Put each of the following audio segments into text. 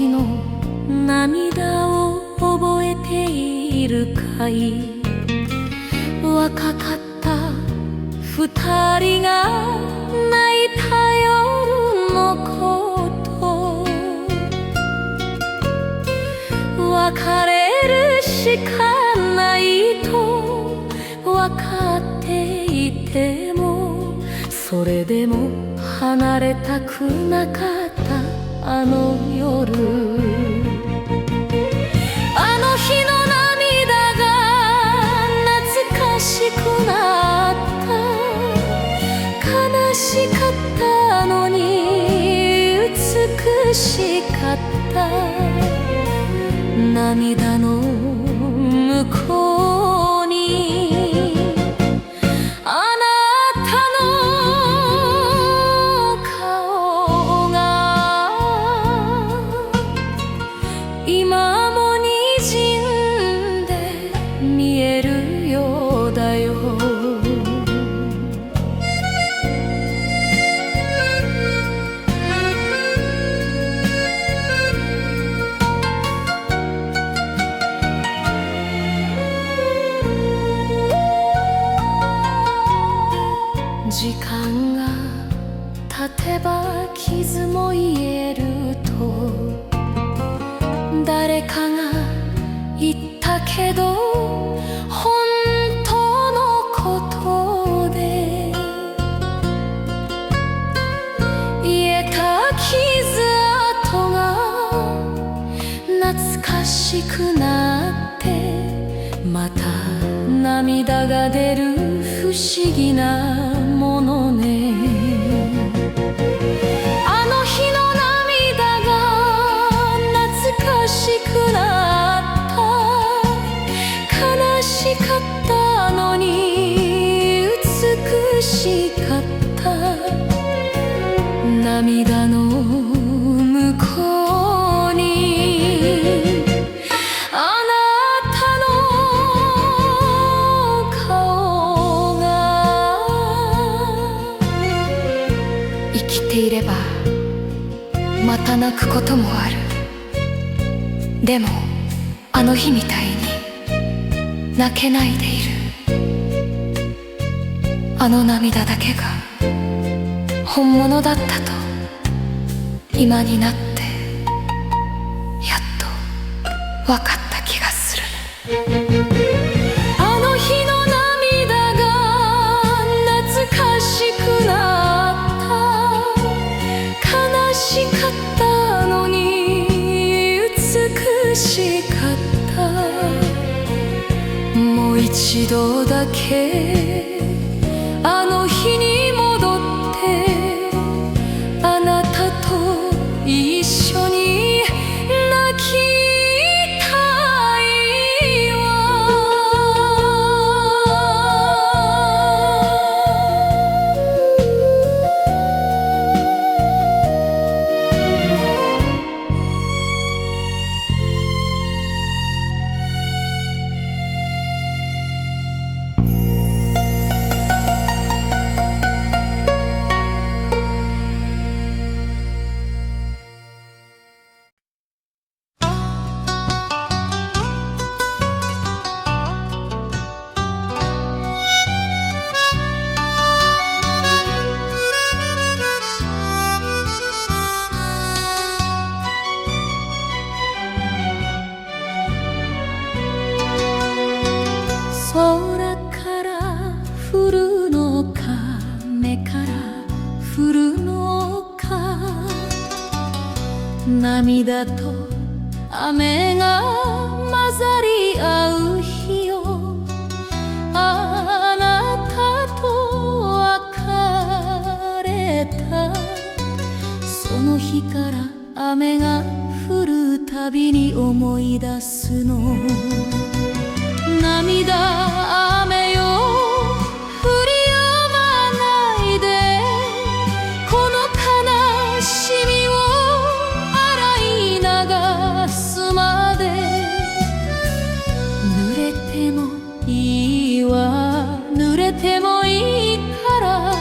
日の涙を覚えているかい。若かった二人が泣いた夜のこと、別れるしかないと分かっていても、それでも離れたくなかったあの夜。あの日の涙が懐かしくなった。悲しかったのに美しかった。涙の向こうにあなたの顔が今も滲んで見えるようだよ。時間が経てば傷も癒えると誰かが言ったけど、本当のことで癒えた傷跡が懐かしくなって、また涙が出る不思議なものね。あの日の涙が懐かしくなった。悲しかったのに美しかった。涙の向こうに生きていればまた泣くこともある。でもあの日みたいに泣けないでいる。あの涙だけが本物だったと今になってやっと分かった気がする。あの日の涙が懐かしくなった。悲しかったのに美しかった。もう一度だけあの日に戻ってあなたと一緒に泣きたいわ。空から降るのか目から降るのか、涙と雨が混ざり合う日よ。あなたと別れたその日から雨が降るたびに思い出すの。涙雨よ降り止まないで、この悲しみを洗い流すまで。濡れてもいいわ濡れてもいいから、あ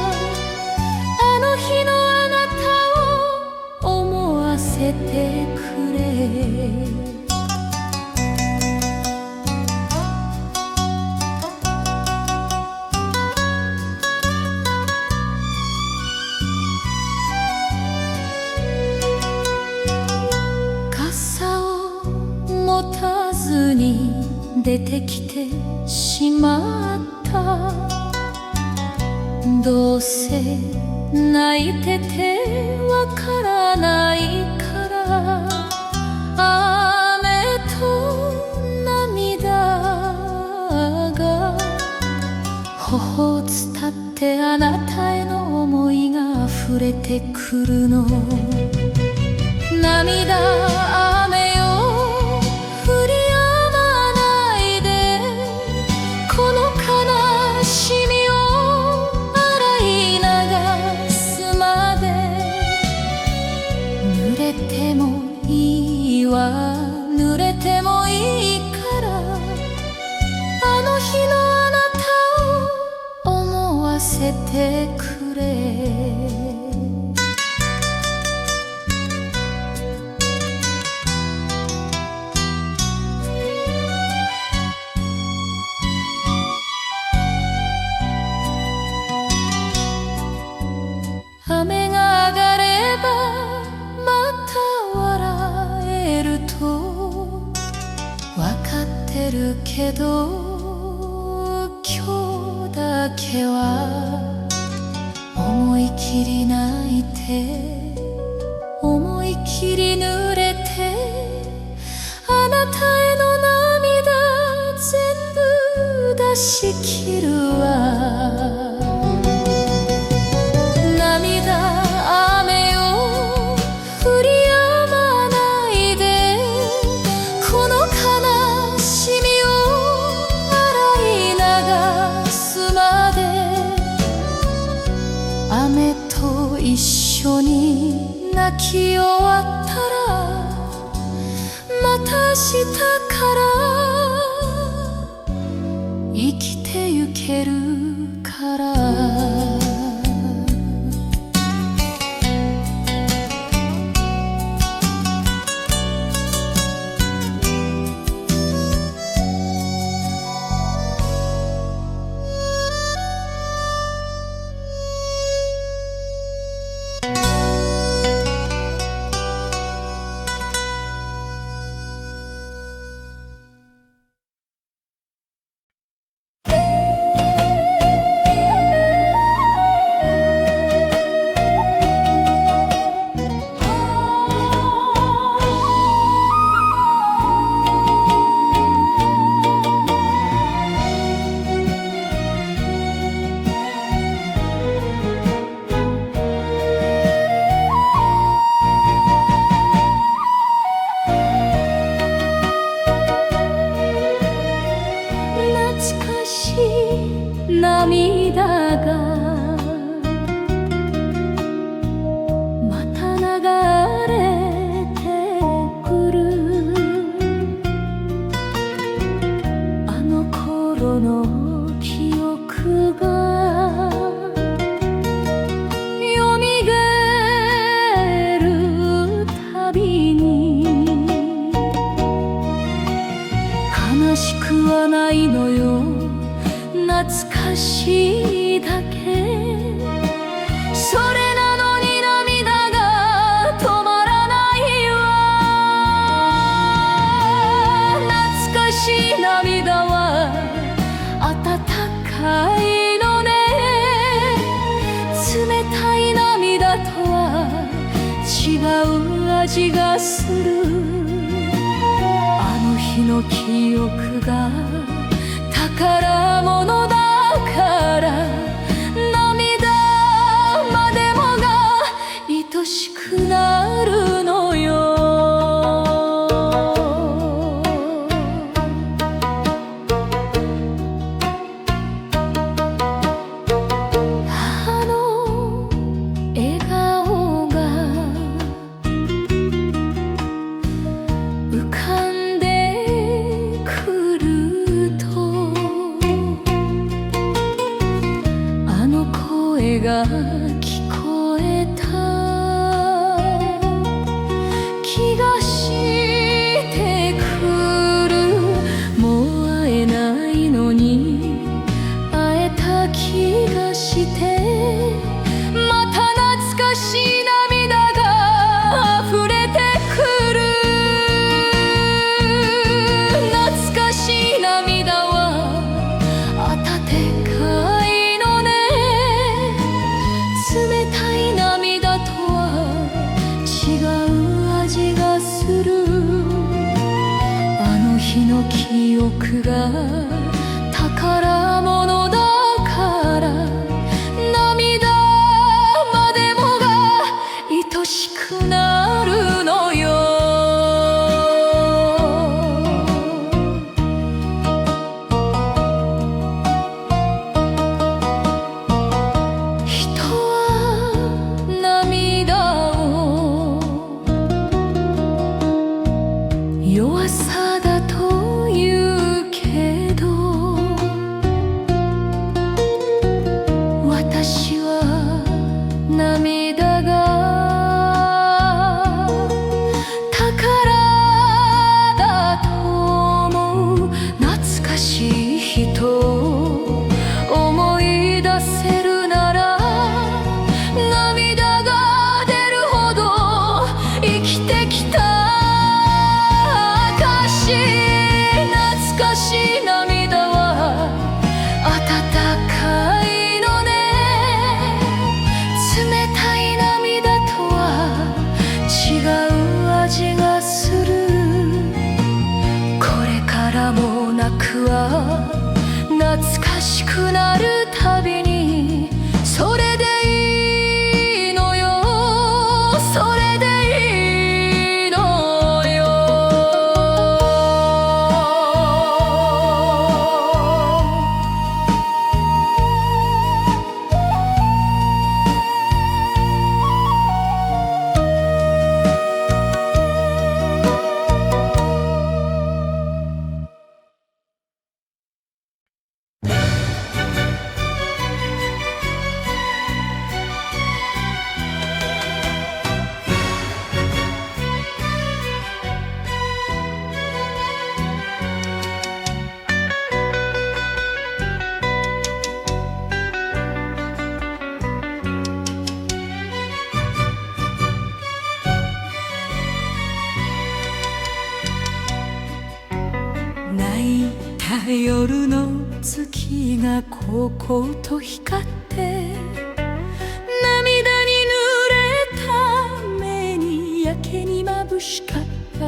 の日のあなたを思わせてくれ。くれ傘を持たずに出てきてしまったどうせ泣いててわからないから雨と涙が頬を伝ってあなたへの思いが溢れてくるの涙雨よ降り止まないでこの悲しみを洗い流すまで濡れてもいいわ濡れてもいいからあの日のあなたを思わせてくれ雨が上がればまた笑えるとわかってるけど今日だけは思い切り泣いて思い切り濡れてあなたへの涙全部出し切るわ雨と一緒に泣き終わったらまた明日から生きてゆけるから涙がまた流れてくるあの頃の記憶がよみがえるたびに悲しくはないのよ懐かしいだけそれなのに涙が止まらないわ懐かしい涙は温かいのね冷たい涙とは違う味がするあの日の記憶が宝物だからの記憶が宝物だから涙までもが愛しくなるのよ。人は涙を弱さだと言うけど、私は涙が宝だと思う。懐かしい人を思い出せるなら涙が出るほど生きてきた。懐かしい涙は温かいのね。冷たい涙とは違う味がする。これからも泣くわ、懐かしくなるたびに。それでいいのよ、それでいいのよ。泣いた夜の月がこうこうと光って、涙に濡れた目にやけに眩しかった。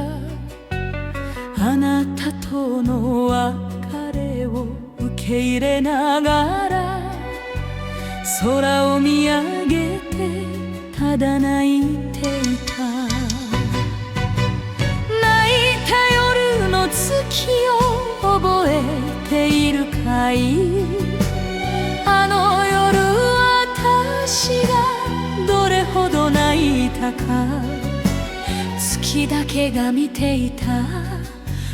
あなたとの別れを受け入れながら空を見上げてただ泣いていた。月を覚えているかい？あの夜私がどれほど泣いたか。月だけが見ていた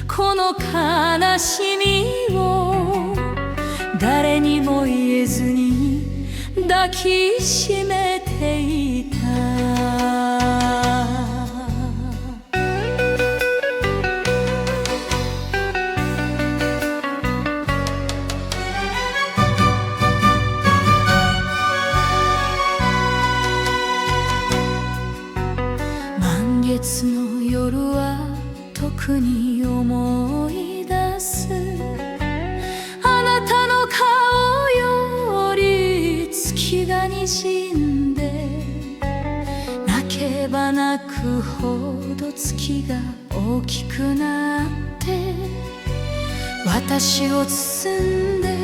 この悲しみを誰にも言えずに抱きしめていた。満月の夜は特に思い出す。あなたの顔より月がにじんで、泣けば泣くほど月が大きくなって私を包んで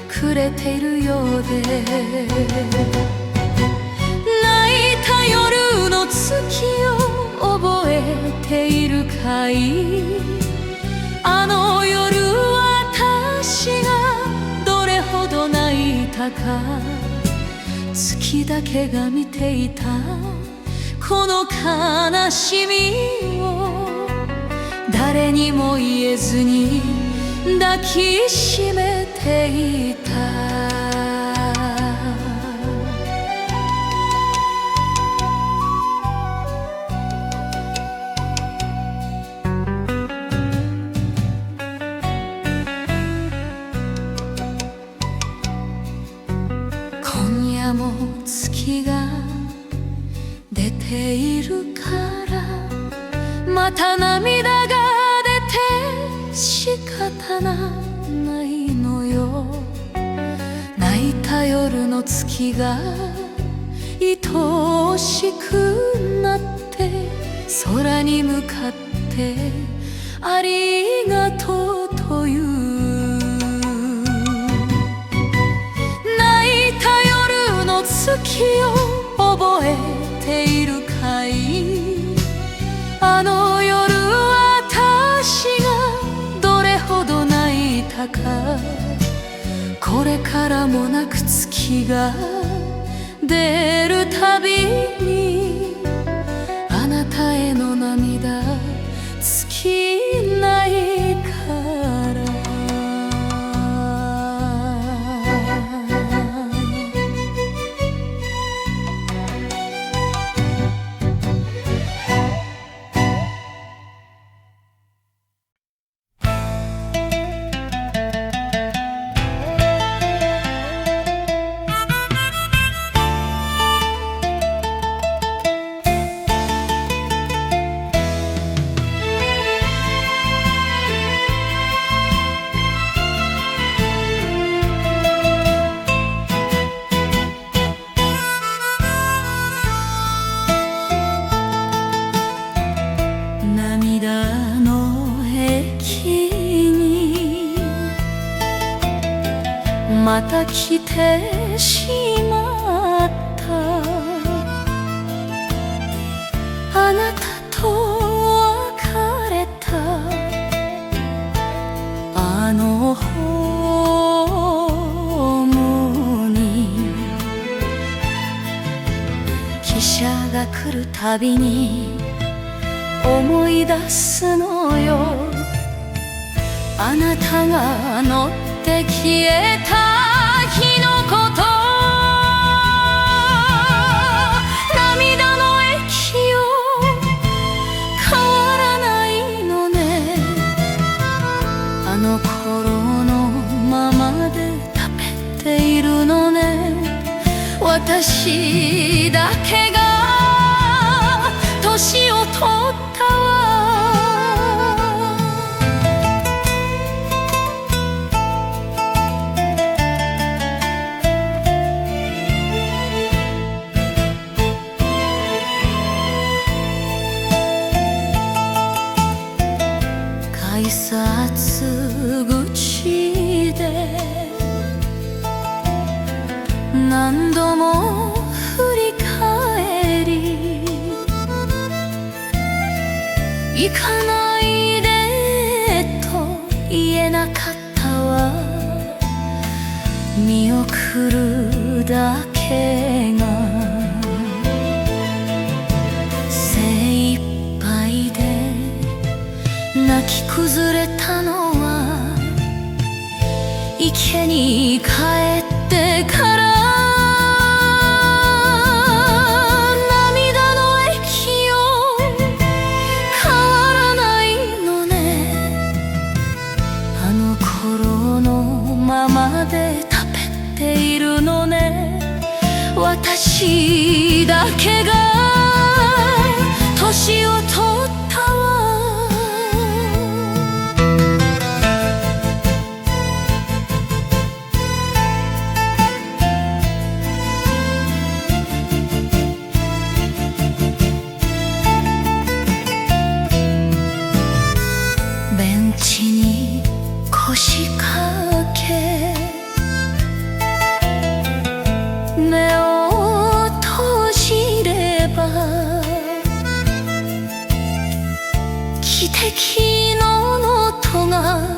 くれているようで、泣いた夜の月を覚えているかい？あの夜私がどれほど泣いたか。月だけが見ていたこの悲しみを誰にも言えずに抱きしめていた。今夜も月が出ているからまた涙が出て仕方ないのよ。泣いた夜の月が愛おしくなって空に向かってありがとう月を覚えているかい？あの夜私がどれほど泣いたか。これからもなく月が出るたびにあなたへの涙尽きないから涙の駅にまた来てしまった。あなたと別れたあのホームに汽車が来るたびに思い出すのよ。あなたが乗って消えた日のこと。涙の駅よ変わらないのね。あの頃のままで食べているのね。私だけが年を取ったわ。改札口で何度も振り返り行かないでと言えなかったわ。見送るだけが精一杯で泣き崩れたのは池に帰ってから。私だけが年を取ったわ。ベンチに腰掛け目を閉じれば汽笛の音が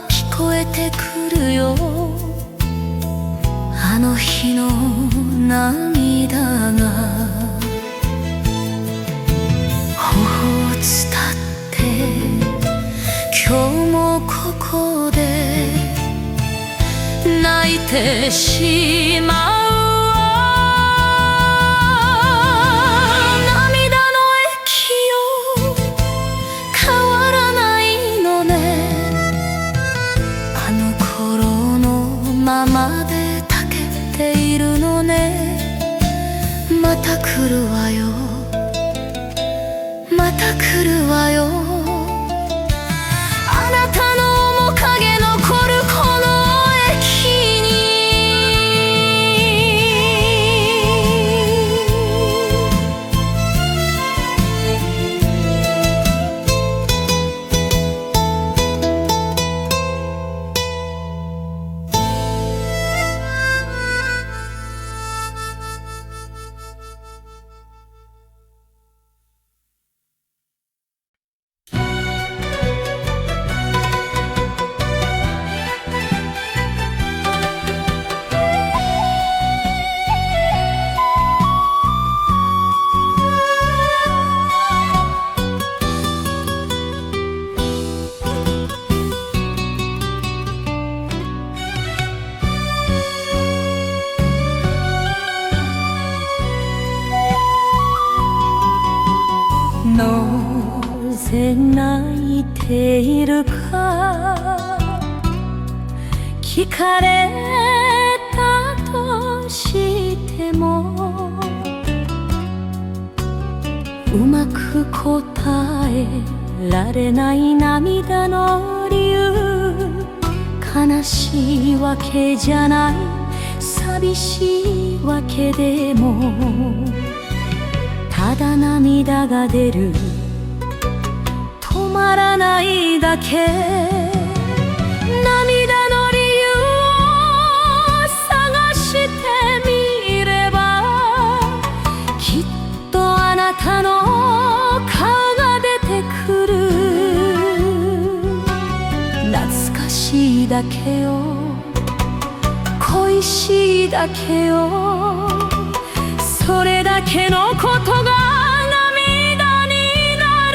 聞こえてくるよ。あの日の涙が頬を伝って今日もここで泣いてしまう。ままでたけているのね。また来るわよ、また来るわよ。あなたの面影残るこの駅に。ているか聞かれたとしてもうまく答えられない涙の理由悲しいわけじゃない寂しいわけでもただ涙が出る止まらないだけ涙の理由を探してみればきっとあなたの顔が出てくる懐かしいだけよ恋しいだけよそれだけのことが涙にな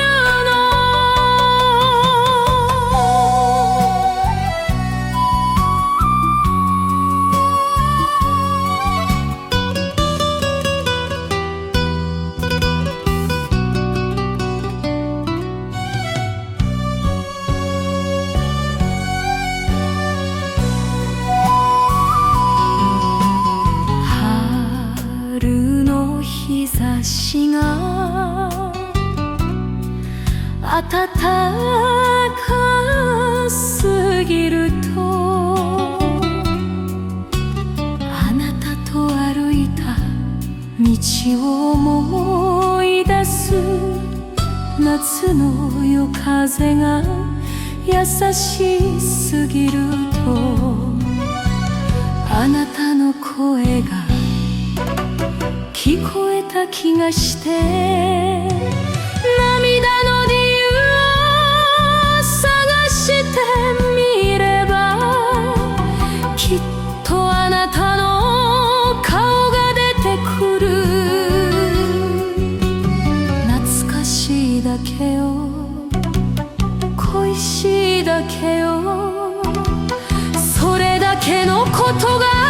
るの日差しが暖かすぎるとあなたと歩いた道を思い出す夏の夜風が優しすぎるとあなたの声が聞こえた気がして涙の理由を探してみればきっとあなたの顔が出てくる懐かしいだけよ恋しいだけよそれだけのことが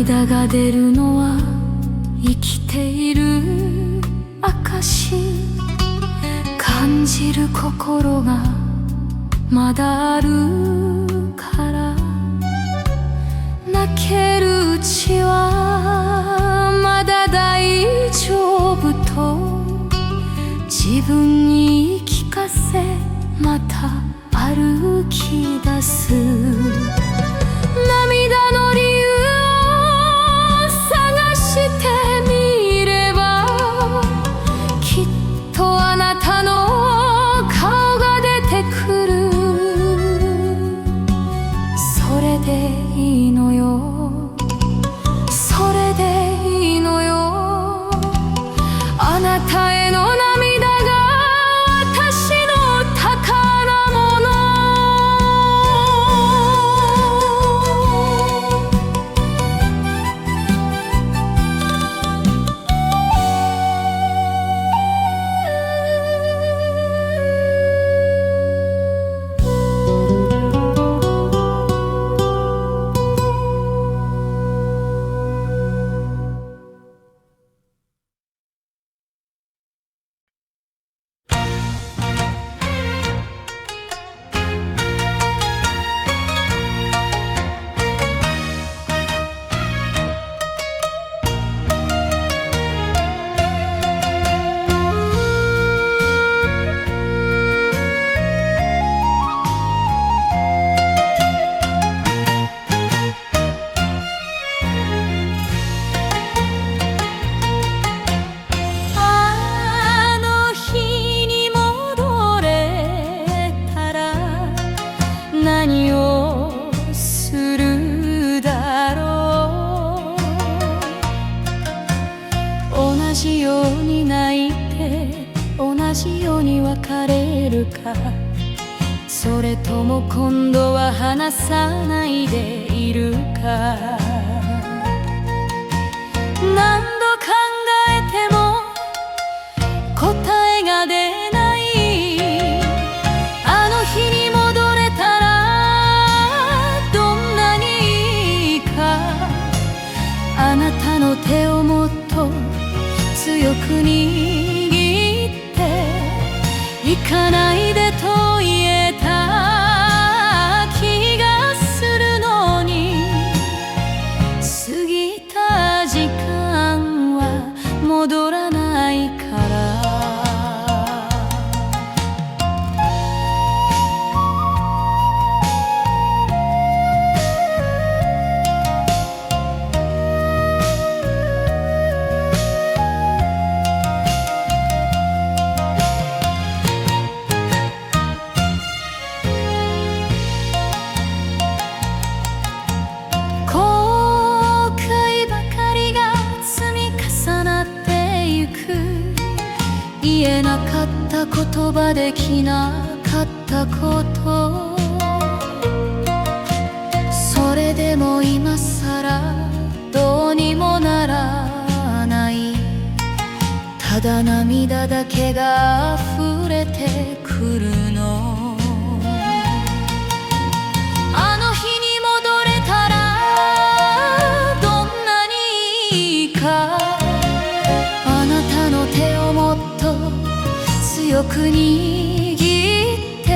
涙が出るのは生きている証感じる心がまだあるから泣けるうちはまだ大丈夫と自分に言い聞かせまた歩き出す涙の理由あなたの顔が出てくるそれでいいのよそれでいいのよあなたへの涙が私の宝物何をするだろう同じように泣いて同じように別れるかそれとも今度は話さないでいるか何度考えても答えが出ないあの日に戻れたらど言葉できなかったこと、それでも今さらどうにもならない。ただ涙だけが溢れてくるの。あの日に戻れたらどんなにいいか。あなたの手をもっと強く握って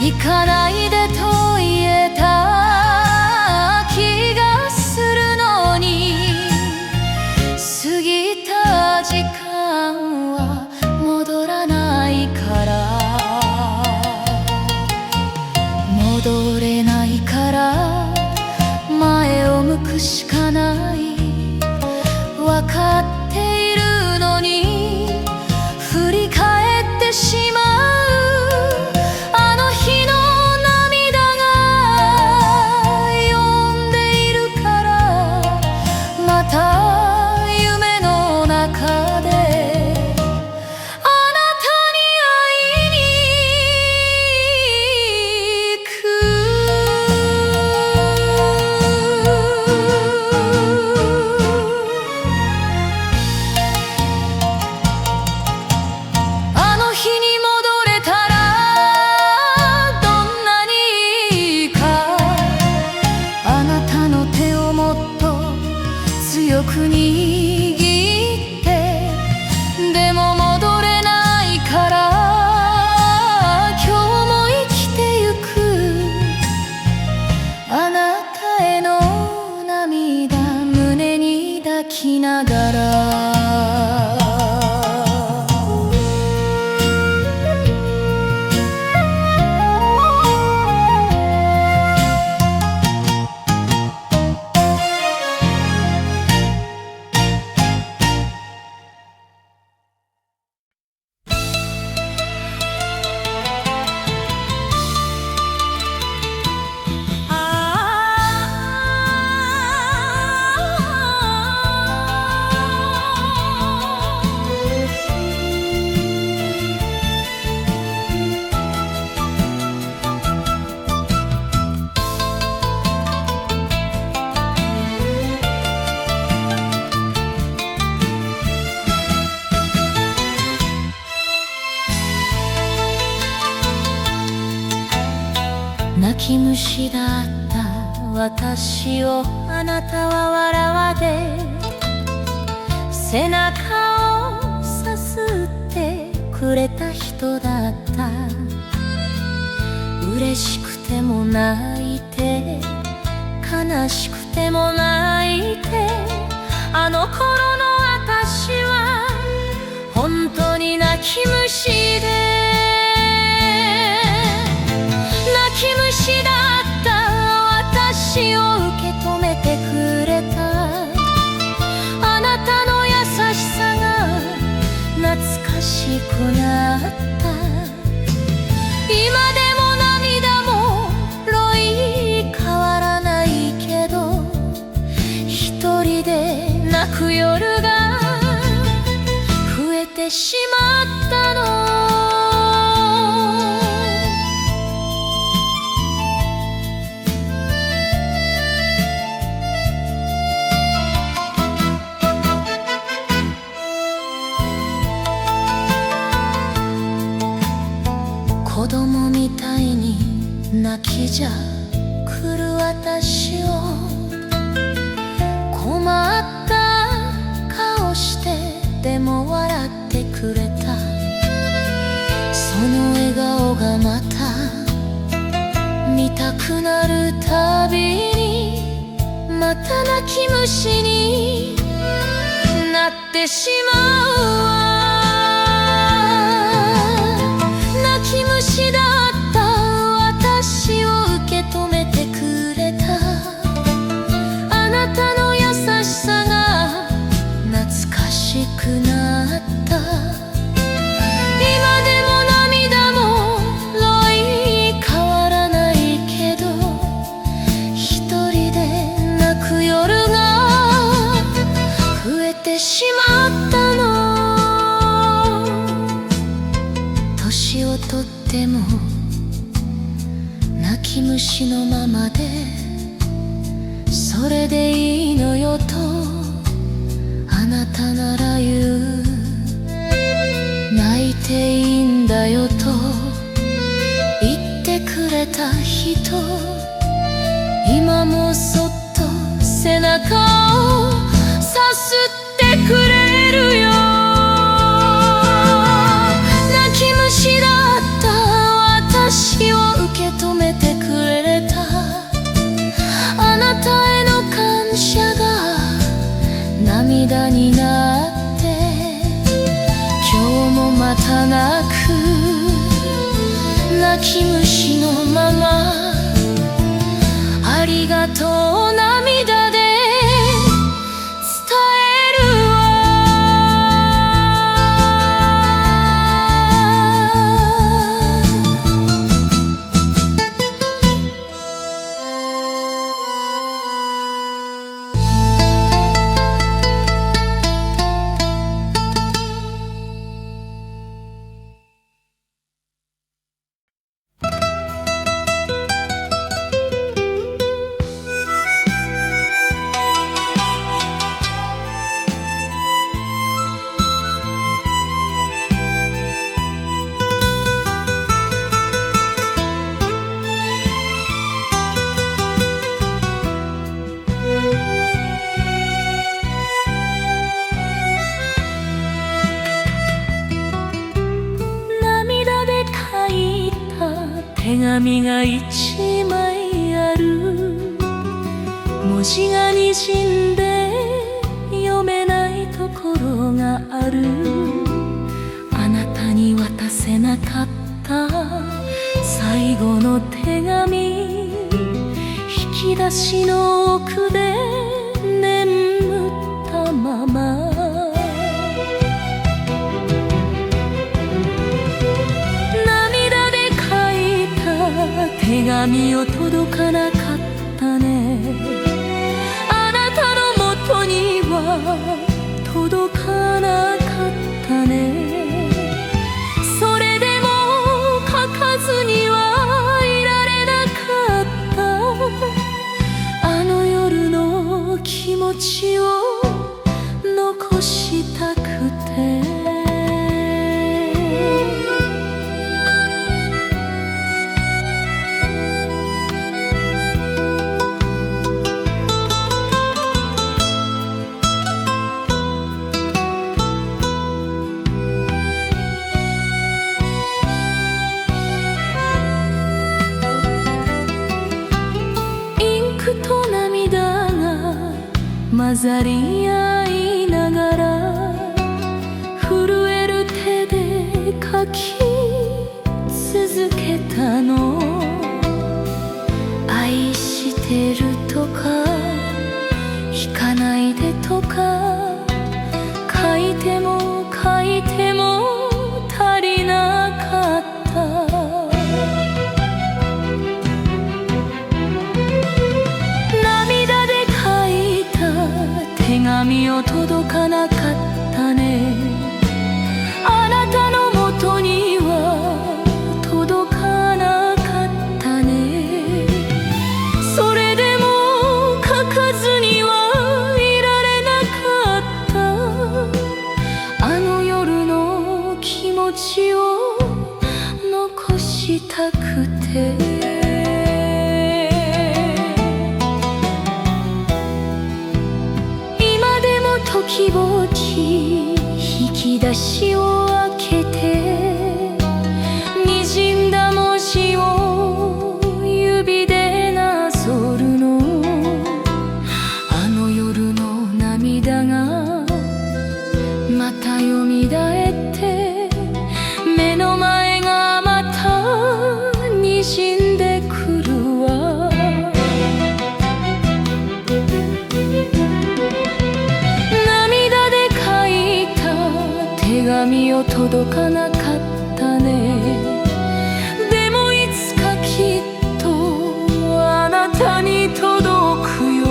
行かないでと言えた気がするのに、過ぎた時間は戻らないから、戻れないから前を向くしかない。わかっているのに振り返ってしまう。あの日の涙が呼んでいるから、また夢の中であなたに会いに行く。あの日に戻れたらどんなにいいか。あなたの手をもっと強く握って、でも戻れないから今日も生きてゆく。あなたへの涙胸に抱きながら、泣き虫だった私をあなたは笑わで背中をさすってくれた人だった。嬉しくても泣いて悲しくても泣いて、あの頃の私は本当に泣き虫で、泣き虫だった私を受け止めてくれた。あなたの優しさが懐かしくなった。今でも涙もロイ変わらないけど、一人で泣く夜が増えてしまったの。子供みたいに泣きじゃくる私を困った顔してでも笑ってくれた。その笑顔がまた見たくなるたびに、また泣き虫になってしまうわ。泣き虫だった私を受け止めてくれた。あなたの優しさが懐かしくなった。今でも涙もロイ変わらないけど、一人で泣く夜が増えてしまったの。ても泣き虫のままでそれでいいのよとあなたなら言う。泣いていいんだよと言ってくれた人、今もそっと背中をさすってくれるよ。泣き虫だった私を受け止めてくれたあなたへの感謝が涙になって今日もまた泣く。泣き虫のままありがとう涙で伝えるわ。手紙が一枚ある。文字がにじんで読めないところがある。あなたに渡せなかった最後の手紙、引き出しの奥で眠ったまま。手紙を届かなかったね。あなたのもとには届かなかったね。それでも書かずにはいられなかった。あの夜の気持ちを残したくて。混ざり合いながら震える手で書き続けたの。愛してるとか引かないでとか書いても書いても足りなかった。手紙を届かなかったね。あなたのもとには届かなかったね。それでも書かずにはいられなかった。あの夜の気持ちを残したくて。時々引き出しを開けてにじんだ文字を指でなぞるの。あの夜の涙がまたよみがえって目の前がまたにじんでくるわ。手紙を届かなかったね。でもいつかきっとあなたに届くよ。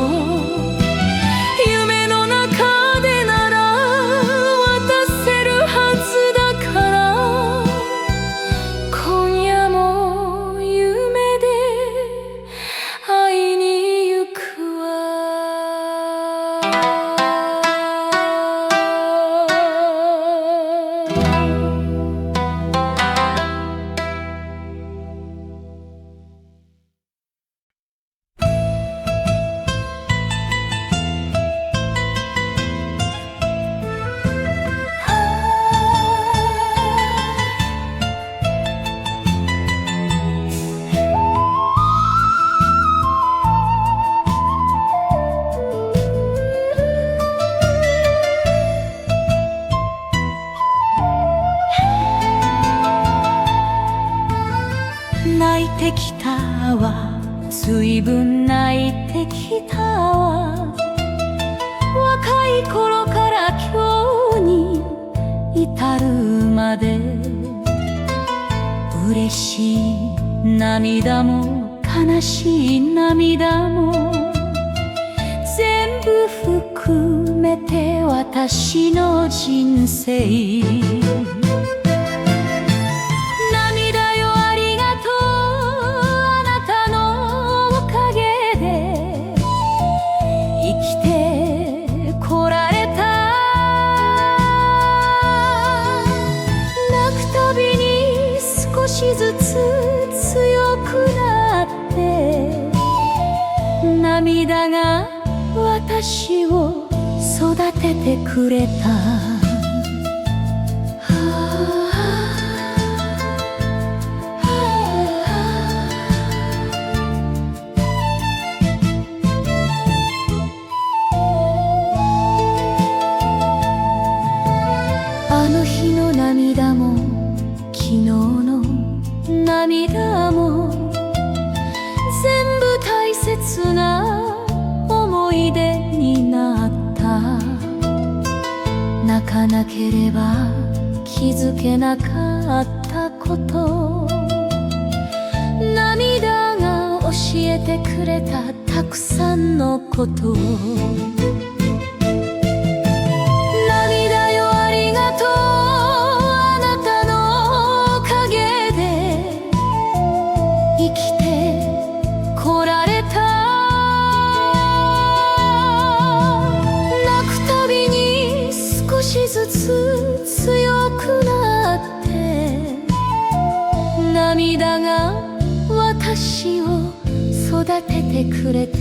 夢の中でなら渡せるはずだから今夜きたわ。若い頃から今日に至るまで、嬉しい涙も悲しい涙も全部含めて私の人生。涙よありがとう、あなたのおかげで生きてこられた。泣くたびに少しずつ強くなって、涙が私を育ててくれた。あの日の涙も昨日の涙も全部大切な思い出になった。泣かなければ気づけなかったこと、涙が教えてくれたたくさんのこと。涙よありがとう、あなたのおかげで生きてこられた。泣くたびに少しずつ強くなって、涙が私を育ててくれた。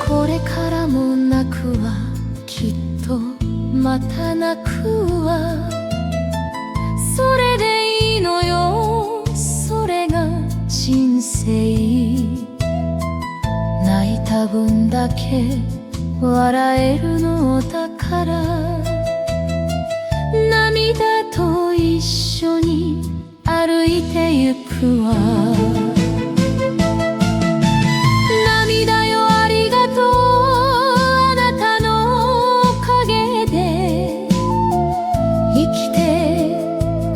これからも泣くわ、きっとまた泣くわ。それでいいのよ、それが人生。泣いた分だけ笑えるのだから、涙と一緒に歩いてゆくわ。涙よありがとう、あなたのおかげで生きて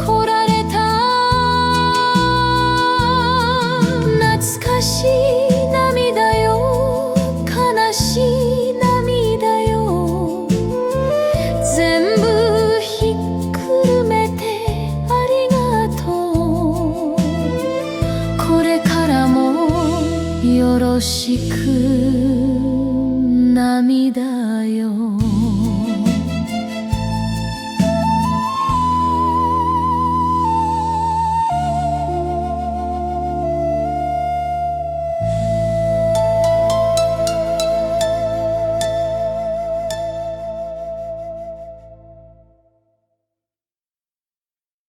こられた。懐かしい涙よ、悲しい涙よ、全部ひっくるめてありがとう。これからもよろしく涙。